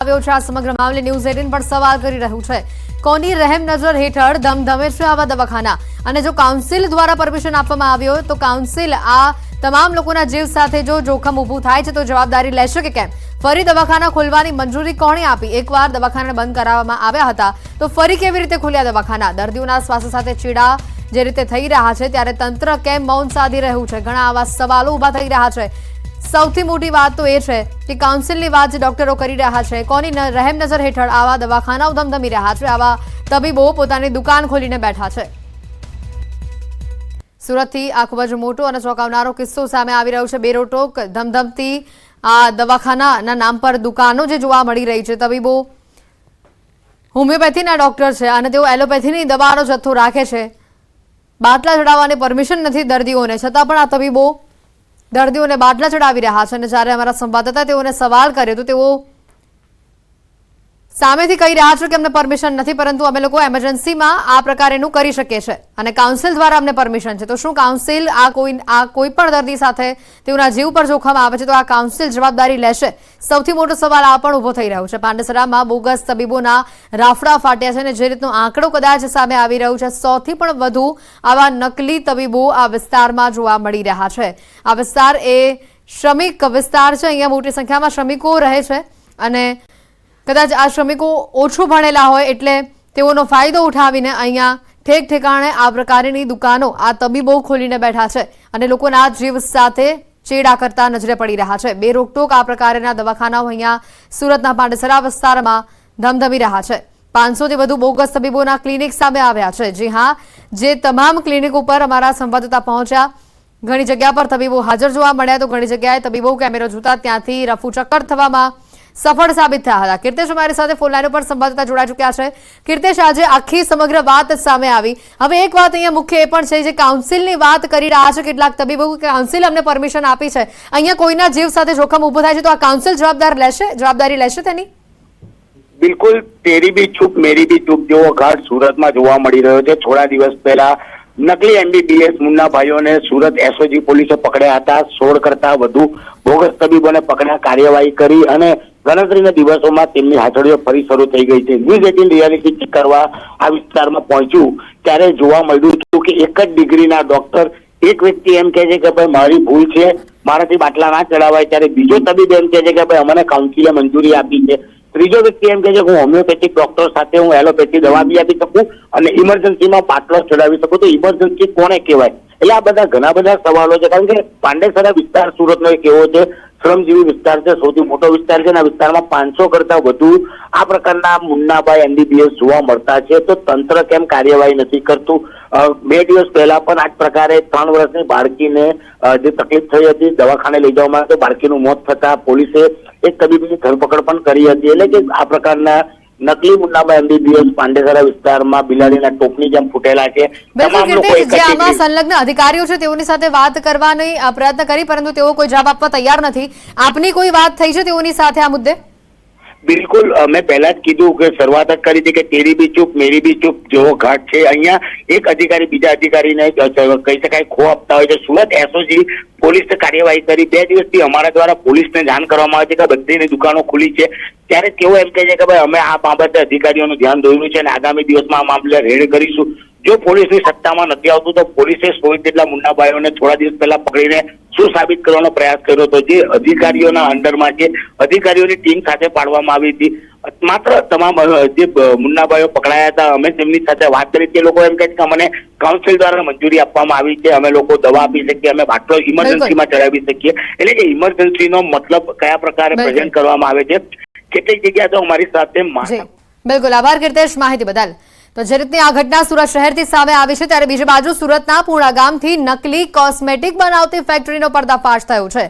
આવ્યો છે। આ સમગ્ર મામલે ન્યૂઝ 18 પર સવાલ કરી રહ્યું છે, કોની રહેમ નજર હેઠળ ધમધમે છે આવા દવાખાના? અને જો કાઉન્સિલ દ્વારા પરમિશન આપવામાં આવ્યો તો કાઉન્સિલ આ તમામ લોકોના જીવ સાથે જો જોખમ ઊભું થાય છે તો જવાબદારી લેશે કે કેમ? ફરી દવાખાના ખોલવાની મંજૂરી કોણે આપી? એકવાર દવાખાના બંધ કરાવવામાં આવ્યા હતા તો ફરી કેવી રીતે ખુલ્યા દવાખાના? દર્દીઓના સ્વાસ્થ્ય સાથે ચીડા જે રીતે થઈ રહ્યા છે ત્યારે તંત્ર કેમ મૌન સાધી રહ્યું છે? ઘણા આવા સવાલો ઊભા થઈ રહ્યા છે। સૌથી મોટી વાત તો એ છે કે કાઉન્સિલની વાત જે ડોક્ટરો કરી રહ્યા છે, કોની રહેમ નજર હેઠળ આવા દવાખાનાઓ ધમધમી રહ્યા છે, આવા તબીબો પોતાની દુકાન ખોલીને બેઠા છે। સુરતથી આ ખૂબ જ મોટો અને ચોંકાવનારો કિસ્સો સામે આવી રહ્યો છે। બેરોટોક ધમધમતી આ દવાખાનાના નામ પર દુકાનો જે જોવા મળી રહી છે। તબીબો હોમિયોપેથીના ડોક્ટર છે અને તેઓ એલોપેથીની દવાનો જથ્થો રાખે છે। બાટલા ચડાવવાની પરમિશન નથી દર્દીઓને, છતાં પણ આ તબીબો દર્દીઓને બાટલા ચડાવી રહ્યા છે। અને જ્યારે અમારા સંવાદદાતા તેઓને સવાલ કર્યો તો તેઓ સામેથી કહી રહ્યા છે કે અમને પરમિશન નથી, પરંતુ અમે લોકો એમરજન્સીમાં આ પ્રકારેનું કરી શકીએ છીએ અને કાઉન્સિલ દ્વારા અમને પરમિશન છે। તો શું કાઉન્સિલ આ કોઈ પણ દર્દી સાથે તેઓના જીવ પર જોખમ આવે છે તો આ કાઉન્સિલ જવાબદારી લેશે? સૌથી મોટો સવાલ આ પણ ઊભો થઈ રહ્યો છે। પાંડેસરામાં બોગસ તબીબોના રાફડા ફાટ્યા છે અને જે રીતનો આંકડો કદાચ સામે આવી રહ્યો છે, 100 થી પણ વધુ આવા નકલી તબીબો આ વિસ્તારમાં જોવા મળી રહ્યા છે। આ વિસ્તાર એ શ્રમિક વિસ્તાર છે, અહીંયા મોટી સંખ્યામાં શ્રમિકો રહે છે અને કદાચ આ શ્રમિકો ઓછું ભણેલા હોય એટલે તેઓનો ફાયદો ઉઠાવીને અહીંયા ઠેક ઠેકાણે આ પ્રકારની દુકાનો આ તબીબો ખોલીને બેઠા છે અને લોકોના જીવ સાથે ચેડા કરતા નજરે પડી રહ્યા છે। બેરોકટોક આ પ્રકારના દવાખાનાઓ અહીંયા સુરતના પાંડેસરા વિસ્તારમાં ધમધમી રહ્યા છે। 500 થી વધુ બોગસ તબીબોના ક્લિનિક સામે આવ્યા છે। જી હા, જે તમામ ક્લિનિક ઉપર અમારા સંવાદદાતા પહોંચ્યા, ઘણી જગ્યા પર તબીબો હાજર જોવા મળ્યા તો ઘણી જગ્યાએ તબીબો કેમેરો જોતા ત્યાંથી રફુ ચક્કર થવામાં સફળ સાબિત થયા હતા। કીર્તેશ અમારી સાથે ફોન લાઈન ઉપર સંવાદદાતા જોડાઈ ચૂક્યા છે। કીર્તેશ, આજે આખી સમગ્ર વાત સામે આવી, હવે એક વાત અહીંયા મુખ્ય એ પણ છે જે કાઉન્સિલની વાત કરી રહ્યા છે કેટલાક તબીબો કે કાઉન્સિલ અમને પરમિશન આપી છે, અહીંયા કોઈના જીવ સાથે જોખમ ઊભું થાય છે તો આ કાઉન્સિલ જવાબદારી લેશે તેની? બિલકુલ, તેરી બી ચૂપ મેરી બી ચૂપ જેવો ઘાટ સુરતમાં જોવા મળી રહ્યો છે। થોડા દિવસ પહેલા નકલી MBBS મુન્નાભાઈઓને સુરત SOG પોલીસે પકડ્યા હતા। 16 કરતા વધુ બોગસ તબીબોને પકડ્યા, કાર્યવાહી કરી અને ગણતરીના દિવસોમાં તેમની હાજરીઓ ફરી શરૂ થઈ ગઈ છે। ન્યૂઝ 18 રિયાલિટી ચેક કરવા આ વિસ્તારમાં પહોંચ્યું ત્યારે જોવા મળ્યું હતું કે એક જ ડિગ્રીના ડોક્ટર, એક વ્યક્તિ એમ કહે છે કે ભાઈ મારી ભૂલ છે, મારાથી બાટલા ના ચડાવાય, ત્યારે બીજો તબીબ એમ કહે છે કે ભાઈ અમને કાઉન્સિલે મંજૂરી આપી છે, ત્રીજો વ્યક્તિ એમ કહે છે હું હોમિયોપેથિક ડોક્ટર સાથે હું એલોપેથી દવા બી આપી શકું અને ઇમરજન્સીમાં બાટલો ચડાવી શકું, તો ઇમરજન્સી કોને કહેવાય? એટલે આ બધા ઘણા બધા સવાલો છે, કારણ કે પાંડેસરા વિસ્તાર સુરતનો એક એવો છે શ્રમજીવી વિસ્તાર છે, સૌથી મોટો વિસ્તાર છે અને આ વિસ્તારમાં 500 કરતા વધુ આ પ્રકારના મુન્નાભાઈ MBBS જોવા મળતા છે। તો તંત્ર કેમ કાર્યવાહી નથી કરતું? 2 દિવસ પહેલા પણ આ જ પ્રકારે 3 વર્ષની બાળકીને જે તકલીફ થઈ હતી, દવાખાને લઈ જવામાં આવી, બાળકીનું મોત થતા પોલીસે એક તબીબની ધરપકડ પણ કરી હતી। એટલે કે આ પ્રકારના નકલી મુન્નાભાઈ MBBS પાંડેસરા વિસ્તારમાં બિલાડીના ટોપની જેમ ફૂટેલા છે। તમામ લોકો જે આમાં સંલગ્ન અધિકારીઓ છે તેઓની સાથે વાત કરવાની પ્રયત્ન કરી, પરંતુ તેઓ કોઈ જવાબ આપવા તૈયાર નથી। આપની કોઈ વાત થઈ છે તેઓની સાથે આ મુદ્દે? બિલકુલ, મેં પહેલા જ કીધું કે શરૂઆત જ કરી હતી કે તેરી બી ચૂપ મેરી બી ચૂપ જેવો ઘાટ છે। અહીંયા એક અધિકારી બીજા અધિકારીને કહી શકાય ખો આપતા હોય છે। સુરત SOG પોલીસે કાર્યવાહી કરી, 2 દિવસથી અમારા દ્વારા પોલીસને જાણ કરવામાં આવે છે કે બધીની દુકાનો ખુલી છે, ત્યારે તેઓ એમ કહે છે કે ભાઈ અમે આ બાબતે અધિકારીઓનું ધ્યાન દોર્યું છે અને આગામી દિવસમાં આ મામલે રેડ કરીશું। જો પોલીસની સત્તામાં નથી આવતું તો પોલીસે 100 જેટલા મુન્નાભાઈઓને થોડા દિવસ પહેલા પકડીને શું સાબિત કરવાનો પ્રયાસ કર્યો હતો, જે અધિકારીઓના અંડરમાં છે, અધિકારીઓની ટીમ સાથે પાડવામાં આવી હતી। માત્ર તમામ જે મુન્નાભાઈઓ પકડાયા હતા અમે તેમની સાથે વાત કરી, તે લોકો એમ કહે છે કે અમને કાઉન્સિલ દ્વારા મંજૂરી આપવામાં આવી છે, અમે લોકો દવા આપી શકીએ, અમે બાટલો ઇમરજન્સીમાં ચડાવી શકીએ। એટલે કે ઇમરજન્સીનો મતલબ કયા પ્રકારે પ્રેઝન્ટ કરવામાં આવે છે, કેટલીક જગ્યા તો અમારી સાથે બિલકુલ આભાર કીર્તેશ માહિતી બદલ। તો જે રીતની આ ઘટના સુરત શહેરથી સામે આવી છે ત્યારે બીજી બાજુ સુરતના પૂણા ગામથી નકલી કોસ્મેટિક બનાવતી ફેક્ટરીનો પર્દાફાશ થયો છે।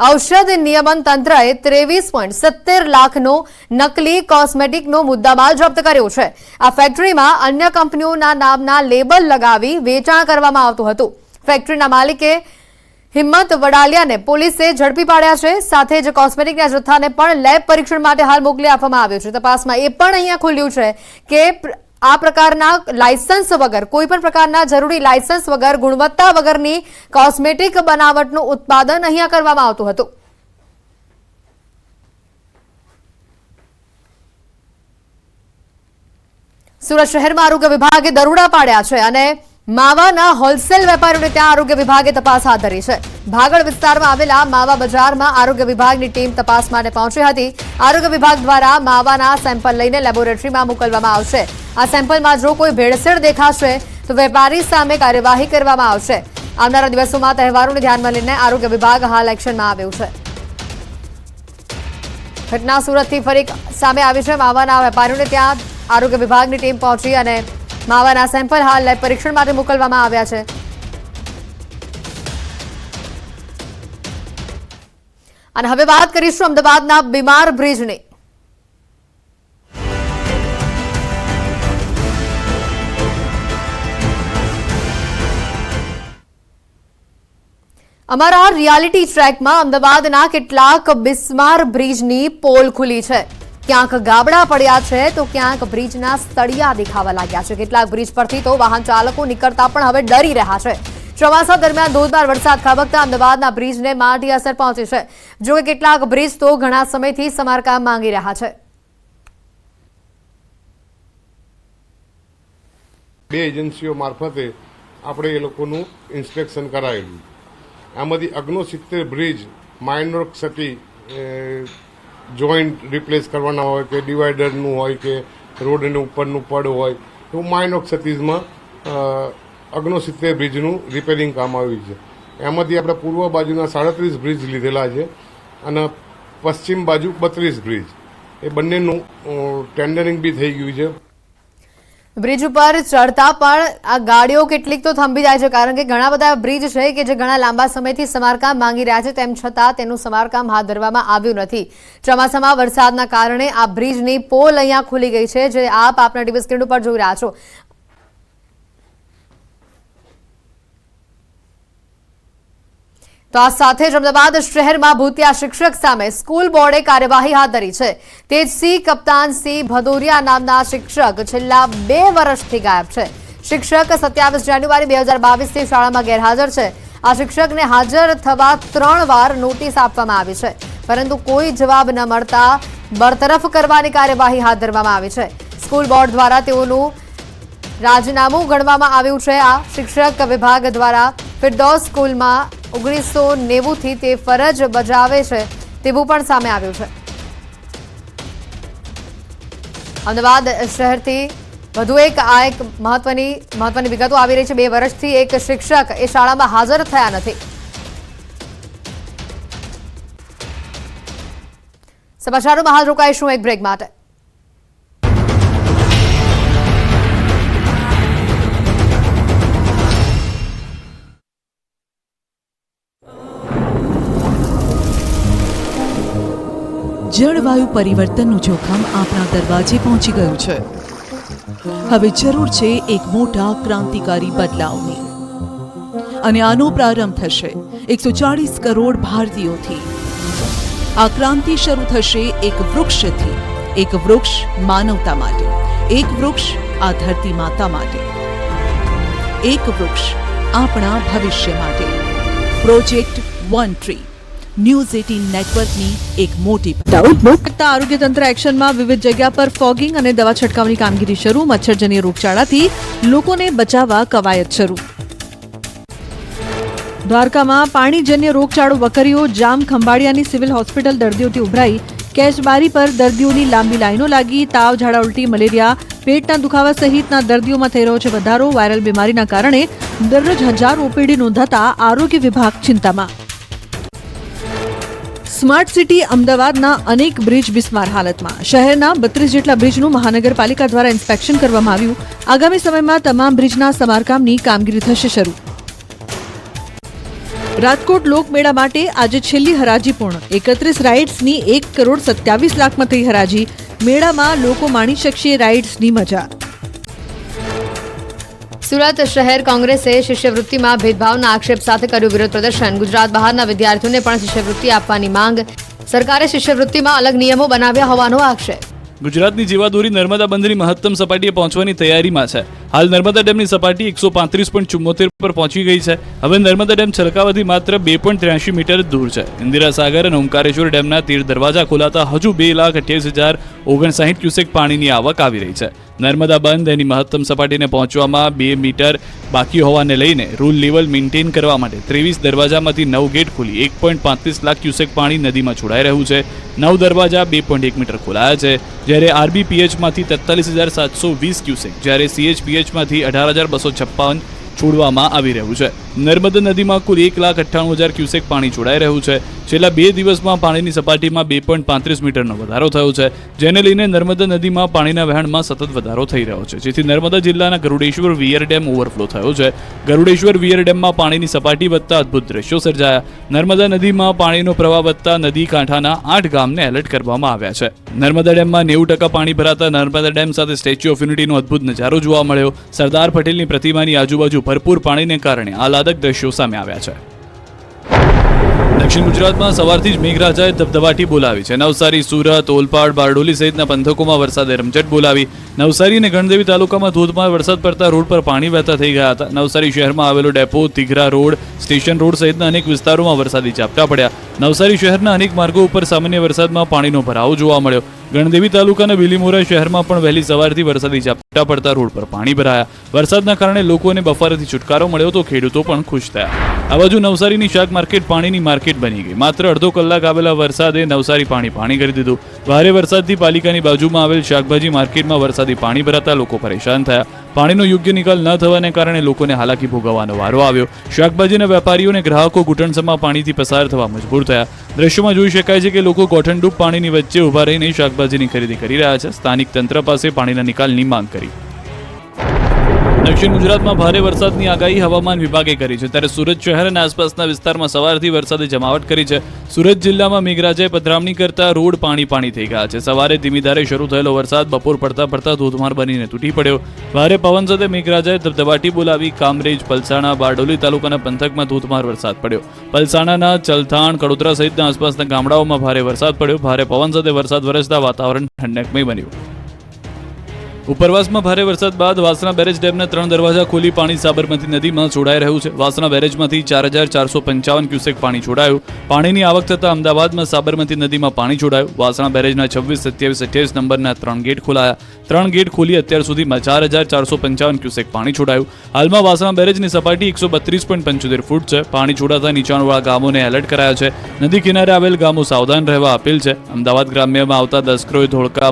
ઔષધ નિયમન તંત્રએ 23.70 લાખનો નકલી કોસ્મેટિકનો મુદ્દામાલ જપ્ત કર્યો છે। આ ફેક્ટરીમાં અન્ય કંપનીઓના નામના લેબલ લગાવી વેચાણ કરવામાં આવતું હતું। ફેક્ટરીના માલિકે હિંમત વડાલિયાને પોલીસે ઝડપી પાડ્યા છે, સાથે જ કોસ્મેટિકના જથ્થાને પણ લેબ પરીક્ષણ માટે હાલ મોકલી આપવામાં આવ્યો છે। તપાસમાં એ પણ અહીંયા ખુલ્યું છે કે આ પ્રકારના લાયસન્સ વગર, કોઈ પણ પ્રકારના જરૂરી લાયસન્સ વગર, ગુણવત્તા વગરની કોસ્મેટિક બનાવટનું ઉત્પાદન અહીંયા કરવામાં આવતું હતું। સુરત શહેરમાં આરોગ્ય વિભાગે દરોડા પાડ્યા છે અને માવાના હોલસેલ વેપારીઓને ત્યાં આરોગ્ય વિભાગે તપાસ હાથ ધરી છે. ભાગળ વિસ્તારમાં આવેલા માવા બજારમાં આરોગ્ય વિભાગની ટીમ તપાસ માટે પહોંચી હતી. આરોગ્ય વિભાગ દ્વારા માવાના સેમ્પલ લઈને લેબોરેટરીમાં મોકલવામાં આવશે. આ સેમ્પલમાં જો કોઈ ભેળસેળ દેખાશે તો વેપારી સામે કાર્યવાહી કરવામાં આવશે. આવનારા દિવસોમાં તહેવારોને ધ્યાનમાં લઈને આરોગ્ય વિભાગ હાલ એક્શનમાં આવ્યું છે. ઘટના સુરતથી ફરી સામે આવી છે. માવાના વેપારીઓને ત્યાં આરોગ્ય વિભાગની ટીમ પહોંચી અને માવાના સેમ્પલ હાલ લેબ પરીક્ષણ માટે મોકલવામાં આવ્યા છે. અને હવે વાત કરીશું અમદાવાદના બીમાર બ્રિજની. અમારા રિયાલિટી ટ્રેકમાં અમદાવાદના કેટલાક બિસ્માર બ્રિજની પોલ ખુલી છે. ક્યાંક ગાબડા પડ્યા છે તો ક્યાંક બ્રિજના સળિયા દેખાવા લાગ્યા છે. કેટલાક બ્રિજ પરથી તો વાહન ચાલકો નીકળતા પણ હવે ડરી રહ્યા છે. ચોમાસા દરમિયાન ધોધમાર વરસાદ ખાબકતા અમદાવાદના બ્રિજને માઠી અસર પહોંચી છે. જોકે કેટલાક બ્રિજ તો ઘણા સમયથી સમારકામ માંગી રહ્યા છે. બે એજન્સીઓ મારફતે આપણે એ લોકોનું ઇન્સ્પેક્શન કરાયેલું. આમાંથી 69 બ્રિજ માઇનર ક્ષતિ જોઈન્ટ રિપ્લેસ કરવાના હોય કે ડિવાઈડરનું હોય કે રોડનું ઉપરનું પડ હોય તો માઇનર ક્ષતિઝમાં 69 બ્રિજનું રિપેરિંગ કામ આવ્યું છે. એમાંથી આપણે પૂર્વ બાજુના 37 બ્રિજ લીધેલા છે અને પશ્ચિમ બાજુ 32 બ્રિજ એ બંનેનું ટેન્ડરિંગ બી થઈ ગયું છે. બ્રિજ ઉપર ચડતા પણ આ ગાડીઓ કેટલીક તો થંભી જાય છે, કારણ કે ઘણા બધા બ્રિજ છે કે જે ઘણા લાંબા સમયથી સમારકામ માંગી રહ્યા છે, તેમ છતાં તેનું સમારકામ હાથ ધરવામાં આવ્યું નથી. ચોમાસામાં વરસાદના કારણે આ બ્રિજની પોલ અહીંયા ખુલી ગઈ છે, જે આપ આપના ટીવી સ્ક્રીન ઉપર જોઈ રહ્યા છો. તો આ સાથે જ અમદાવાદ શહેરમાં ભૂતિયા શિક્ષક સામે સ્કૂલ બોર્ડે કાર્યવાહી હાથ ધરી છે. તેજસિંહ કપ્તાનસિંહ ભદોરિયા નામના શિક્ષક છેલ્લા 2 વર્ષથી ગાયબ છે. શિક્ષક 27 જાન્યુઆરી 2022થી શાળામાં ગેરહાજર છે. આ શિક્ષકને હાજર થવા 3 વાર નોટિસ આપવામાં આવી છે, પરંતુ કોઈ જવાબ ન મળતા બરતરફ કરવાની કાર્યવાહી હાથ ધરવામાં આવી છે. સ્કૂલ બોર્ડ દ્વારા તેઓનું રાજીનામું ગણવામાં આવ્યું છે. આ શિક્ષક વિભાગ દ્વારા ફિરદૌસ સ્કૂલમાં 1990થી તે ફરજ બજાવે છે તેવું પણ સામે આવ્યું છે. અમદાવાદ શહેરથી વધુ એક મહત્વની વિગતો આવી રહી છે. 2 વર્ષથી એક શિક્ષક એ શાળામાં હાજર થયા નથી. સમાચારોમાં હાલ રોકાઈશું એક બ્રેક માટે. જળવાયુ પરિવર્તનનું જોખમ આપણા દરવાજે પહોંચી ગયું છે. હવે જરૂર છે એક મોટા ક્રાંતિકારી બદલાવની, અને આનો પ્રારંભ થશે 140 કરોડ ભારતીયોથી. આ ક્રાંતિ શરૂ થશે એક વૃક્ષથી. એક વૃક્ષ માનવતા માટે, એક વૃક્ષ આ ધરતી માતા માટે, એક વૃક્ષ આપણા ભવિષ્ય માટે. પ્રોજેક્ટ વન ટ્રી ન્યૂઝ 18 નેટવર્કની એક મોટી આરોગ્ય તંત્ર એક્શનમાં વિવિધ જગ્યા પર ફોગિંગ અને દવા છંટકાવની કામગીરી શરૂ. મચ્છરજન્ય રોગચાળાથી લોકોને બચાવવા કવાયત શરૂ. દ્વારકામાં પાણીજન્ય રોગચાળો વકર્યો. જામ ખંભાળિયાની સિવિલ હોસ્પિટલ દર્દીઓથી ઉભરાઈ. કેશબારી પર દર્દીઓની લાંબી લાઈનો લાગી. તાવ, ઝાડા ઉલટી, મલેરિયા, પેટના દુખાવા સહિતના દર્દીઓમાં થઈ રહ્યો છે વધારો. વાયરલ બીમારીના કારણે દરરોજ હજારો ઓપીડી નોંધાતા આરોગ્ય વિભાગ ચિંતામાં. સ્માર્ટ સિટી અમદાવાદના અનેક બ્રિજ બિસ્માર હાલતમાં. શહેરના 32 જેટલા બ્રિજનું મહાનગરપાલિકા દ્વારા ઇન્સ્પેક્શન કરવામાં આવ્યું. આગામી સમયમાં તમામ બ્રિજના સમારકામની કામગીરી થશે શરૂ. રાજકોટ લોકમેળા માટે આજે છેલ્લી હરાજી પૂર્ણ. 31 રાઇડ્સની 1,27,00,000 થઈ હરાજી. મેળામાં લોકો માણી શકશે રાઇડ્સની મજા. સુરત શહેર કોંગ્રેસે શિષ્યવૃત્તિમાં ભેદભાવના આક્ષેપ સાથે કર્યું વિરોધ પ્રદર્શન. ગુજરાત બહારના વિદ્યાર્થીઓને પણ શિષ્યવૃત્તિ આપવાની માંગ. સરકારે શિષ્યવૃત્તિમાં અલગ નિયમો બનાવ્યા હોવાનો આક્ષેપ. ગુજરાતની જીવાદોરી નર્મદા બંધની મહત્તમ સપાટીએ પહોંચવાની તૈયારીમાં છે. હાલ નર્મદા ડેમની સપાટી 135.74 પર પહોંચી ગઈ છે. હવે નર્મદા ડેમ છલકાવાથી માત્ર 2.83 મીટર દૂર છે. ઇન્દિરા સાગર અને ઓમકારેશ્વર ડેમના 13 દરવાજા ખોલાતા હજુ 2,28,059 ક્યુસેક પાણીની આવક આવી રહી છે. નર્મદા બંધ એની મહત્તમ સપાટીને પહોંચવામાં 2 મીટર બાકી હોવાને લઈને રૂલ લેવલ મેન્ટેન કરવા માટે 23 દરવાજામાંથી 9 ગેટ ખોલી 1.35 લાખ ક્યુસેક પાણી નદીમાં છોડાઈ રહ્યું છે. 9 દરવાજા 2.1 મીટર ખોલાયા છે, જ્યારે આરબીપીએચમાંથી 43,720 ક્યુસેક, જ્યારે સીએચપીએચમાંથી 18,256 છોડવામાં આવી રહ્યું છે. નર્મદા નદીમાં કુલ 1,98,000 ક્યુસેક પાણી છોડાઈ રહ્યું છે. છેલ્લા 2 દિવસમાં પાણીની સપાટીમાં 2.35 મીટરનો વધારો થયો છે, જેને લઈને નર્મદા નદીમાં પાણીના વહેણમાં સતત વધારો થઈ રહ્યો છે, જેથી નર્મદા જિલ્લાના ગરુડેશ્વર વિયર ડેમ ઓવરફ્લો થયો છે. ગરુડેશ્વર વિયર ડેમમાં પાણીની સપાટી વધતા અદ્ભુત દ્રશ્યો સર્જાયા. નર્મદા નદીમાં પાણીનો પ્રવાહ વધતા નદી કાંઠાના 8 ગામને એલર્ટ કરવામાં આવ્યા છે. નર્મદા ડેમમાં 90% પાણી ભરાતા નર્મદા ડેમ સાથે સ્ટેચ્યુ ઓફ યુનિટીનો અદ્ભુત નજારો જોવા મળ્યો. સરદાર પટેલની પ્રતિમાની આજુબાજુ ભરપૂર પાણીને કારણે આહલાદક દ્રશ્યો સામે આવ્યા છે. દક્ષિણ ગુજરાતમાં સવારથી જ મેઘરાજાએ ધબધબાટી બોલાવી છે. નવસારી, સુરત, ઓલપાડ, બારડોલી સહિતના પંથકોમાં વરસાદે રમઝટ બોલાવી. નવસારી અને ગણદેવી તાલુકામાં ધોધમાર વરસાદ પડતા રોડ પર પાણી વહેતા થઈ ગયા હતા. નવસારી શહેરમાં આવેલો ડેપો, તિઘરા રોડ, સ્ટેશન રોડ સહિતના અનેક વિસ્તારોમાં વરસાદી ઝાપટા પડ્યા. નવસારી શહેરના અનેક માર્ગો ઉપર સામાન્ય વરસાદમાં પાણીનો ભરાવો જોવા મળ્યો. ગણદેવી તાલુકાના બિલીમોરા શહેરમાં પણ વહેલી સવારથી વરસાદી ઝાપટા પડતા રોડ પર પાણી ભરાયા. વરસાદના કારણે લોકોને બફારાથી છુટકારો મળ્યો તો ખેડૂતો પણ ખુશ થયા. આ બાજુ નવસારીની શાક માર્કેટ પાણીની માર્કેટ બની ગઈ. માત્ર અડધો કલાક આવેલા વરસાદે નવસારી પાણી કરી દીધું. ભારે વરસાદથી પાલિકાની બાજુમાં આવેલ શાકભાજી માર્કેટમાં વરસાદી પાણી ભરાતા લોકો પરેશાન થયા. પાણીનો યોગ્ય નિકાલ ન થવાને કારણે લોકોને હાલાકી ભોગવવાનો વારો આવ્યો. શાકભાજીના વેપારીઓ અને ગ્રાહકો ઘૂંટણસમાં પાણીથી પસાર થવા મજબૂર થયા. દ્રશ્યોમાં જોઈ શકાય છે કે લોકો ગોઠણડૂબ પાણીની વચ્ચે ઊભા રહીને શાકભાજીની ખરીદી કરી રહ્યા છે. સ્થાનિક તંત્ર પાસે પાણીના નિકાલની માંગ કરી. દક્ષિણ ગુજરાતમાં ભારે વરસાદની આગાહી હવામાન વિભાગે કરી છે, ત્યારે સુરત શહેર અને આસપાસના વિસ્તારમાં સવારથી વરસાદે જમાવટ કરી છે. સુરત જિલ્લામાં મેઘરાજાએ પધરામણી કરતા રોડ પાણી થઈ ગયા છે. સવારે ધીમી ધારે શરૂ થયેલો વરસાદ બપોર પડતા ધોધમાર બનીને તૂટી પડ્યો. ભારે પવન સાથે મેઘરાજાએ ધબધબાટી બોલાવી. કામરેજ, પલસાણા, બારડોલી તાલુકાના પંથકમાં ધોધમાર વરસાદ પડ્યો. પલસાણાના ચલથાણ, કડોદરા સહિતના આસપાસના ગામડાઓમાં ભારે વરસાદ પડ્યો. ભારે પવન સાથે વરસાદ વરસતા વાતાવરણ ઠંડકમય બન્યું. ઉપરવાસમાં ભારે વરસાદ બાદ વાસણા બેરેજ ડેમના 3 દરવાજા ખોલી પાણી સાબરમતી નદીમાં છોડાઈ રહ્યું છે. વાસણા બેરેજમાંથી 4,455 ક્યુસેક પાણી છોડાયું. પાણીની આવક થતાં અમદાવાદમાં સાબરમતી નદીમાં પાણી છોડાયું. વાસણા બેરેજના 26, 27, 28 નંબરના 3 ગેટ ખોલાયા. 3 ગેટ ખોલી અત્યાર સુધીમાં 4,455 ક્યુસેક પાણી છોડાયું. હાલમાં વાસણા બેરેજની સપાટી 132.75 ફૂટ છે. પાણી છોડાતા નીચાણવાળા ગામોને એલર્ટ કરાયા છે. નદી કિનારે આવેલ ગામો સાવધાન રહેવા અપીલ છે. અમદાવાદ ગ્રામ્યમાં આવતા દસક્રોય, ધોળકા,